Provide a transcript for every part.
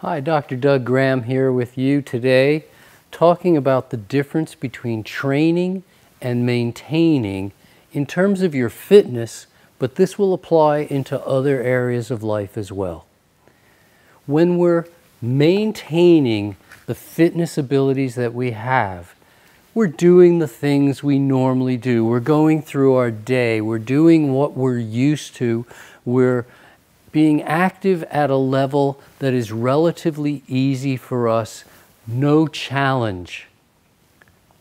Hi, Dr. Doug Graham here with you today, talking about the difference between training and maintaining in terms of your fitness, but this will apply into other areas of life as well. When we're maintaining the fitness abilities that we have, we're doing the things we normally do. We're going through our day. We're doing what we're used to. We're being active at a level that is relatively easy for us. No challenge.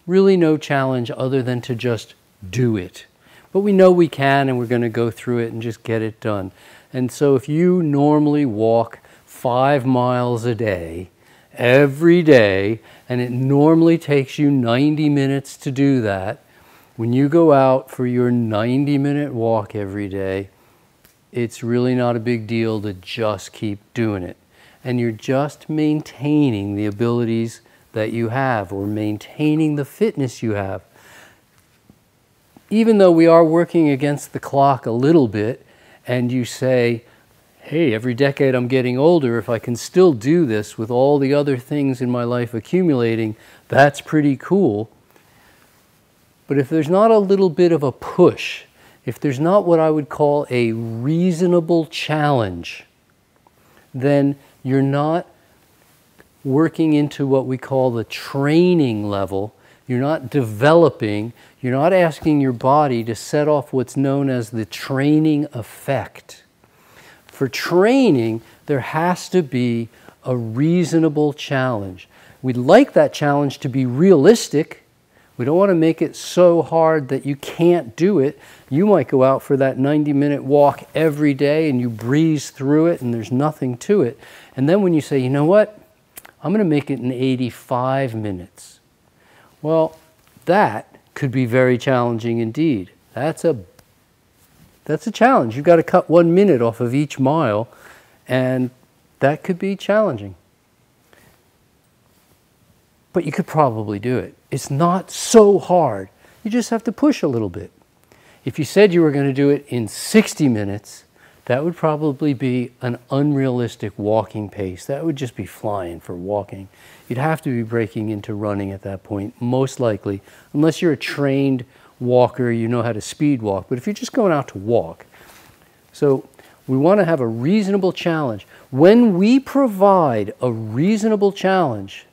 Really no challenge other than to just do it. But we know we can, and we're going to go through it and just get it done. And so if you normally walk 5 miles a day, every day, and it normally takes you 90 minutes to do that, when you go out for your 90-minute walk every day, it's really not a big deal to just keep doing it. And you're just maintaining the abilities that you have, or maintaining the fitness you have. Even though we are working against the clock a little bit, and you say, hey, every decade I'm getting older, if I can still do this with all the other things in my life accumulating, that's pretty cool. But if there's not a little bit of a push, if there's not what I would call a reasonable challenge, then you're not working into what we call the training level. You're not developing, you're not asking your body to set off what's known as the training effect. For training, there has to be a reasonable challenge. We'd like that challenge to be realistic. We don't want to make it so hard that you can't do it. You might go out for that 90-minute walk every day and you breeze through it and there's nothing to it. And then when you say, you know what, I'm going to make it in 85 minutes. Well, that could be very challenging indeed. That's a challenge. You've got to cut 1 minute off of each mile, and that could be challenging. But you could probably do it. It's not so hard. You just have to push a little bit. If you said you were going to do it in 60 minutes, that would probably be an unrealistic walking pace. That would just be flying for walking. You'd have to be breaking into running at that point, most likely, unless you're a trained walker, you know how to speed walk. But if you're just going out to walk, so we want to have a reasonable challenge. When we provide a reasonable challenge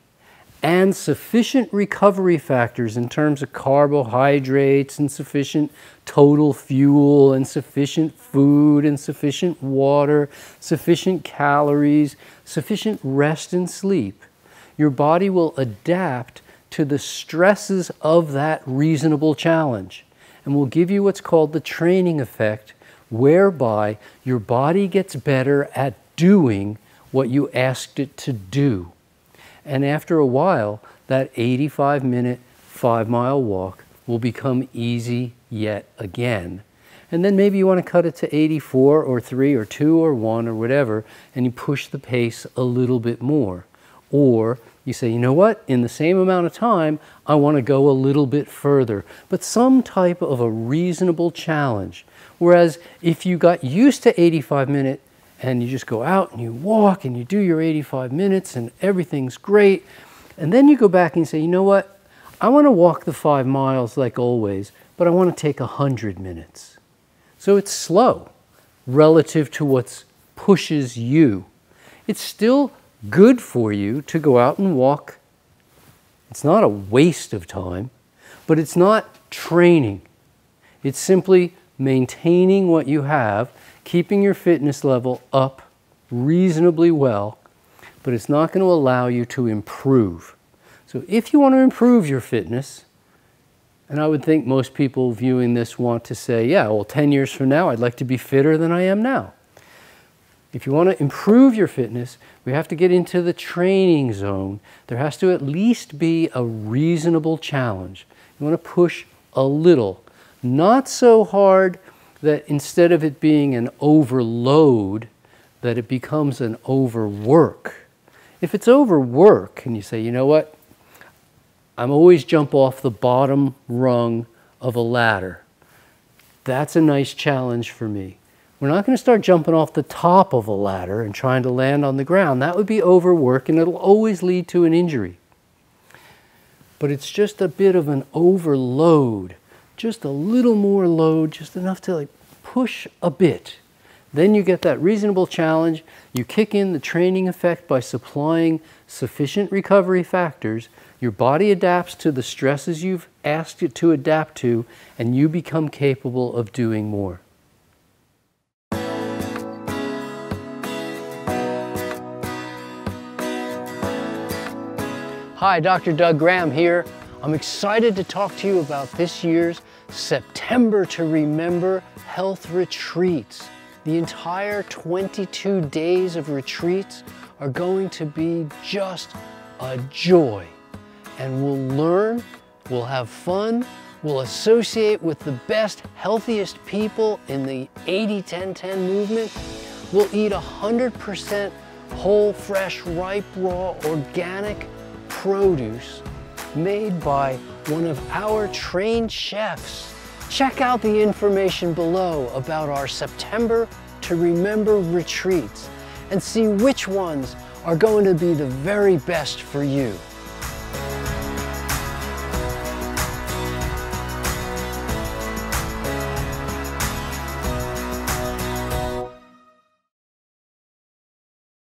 and sufficient recovery factors in terms of carbohydrates and sufficient total fuel and sufficient food and sufficient water, sufficient calories, sufficient rest and sleep, your body will adapt to the stresses of that reasonable challenge and will give you what's called the training effect, whereby your body gets better at doing what you asked it to do. And after a while, that 85-minute, 5-mile walk will become easy yet again. And then maybe you want to cut it to 84 or 3 or 2 or 1 or whatever, and you push the pace a little bit more. Or you say, you know what, in the same amount of time, I want to go a little bit further, but some type of a reasonable challenge. Whereas if you got used to 85-minute and you just go out and you walk and you do your 85 minutes and everything's great, and then you go back and say, you know what, I want to walk the 5 miles like always, but I want to take 100 minutes. So it's slow relative to what pushes you. It's still good for you to go out and walk. It's not a waste of time, but it's not training. It's simply maintaining what you have, keeping your fitness level up reasonably well, but it's not going to allow you to improve. So if you want to improve your fitness, and I would think most people viewing this want to say, yeah, well, 10 years from now, I'd like to be fitter than I am now. If you want to improve your fitness, we have to get into the training zone. There has to at least be a reasonable challenge. You want to push a little, not so hard that instead of it being an overload, that it becomes an overwork. If it's overwork and you say, you know what, I'm always jump off the bottom rung of a ladder. That's a nice challenge for me. We're not going to start jumping off the top of a ladder and trying to land on the ground. That would be overwork and it'll always lead to an injury. But it's just a bit of an overload, just a little more load, just enough to like push a bit. Then you get that reasonable challenge. You kick in the training effect by supplying sufficient recovery factors. Your body adapts to the stresses you've asked it to adapt to, and you become capable of doing more. Hi, Dr. Doug Graham here. I'm excited to talk to you about this year's September to Remember Health Retreats. The entire 22 days of retreats are going to be just a joy. And we'll learn, we'll have fun, we'll associate with the best, healthiest people in the 80-10-10 movement. We'll eat 100% whole, fresh, ripe, raw, organic produce made by one of our trained chefs. Check out the information below about our September to Remember retreats and see which ones are going to be the very best for you.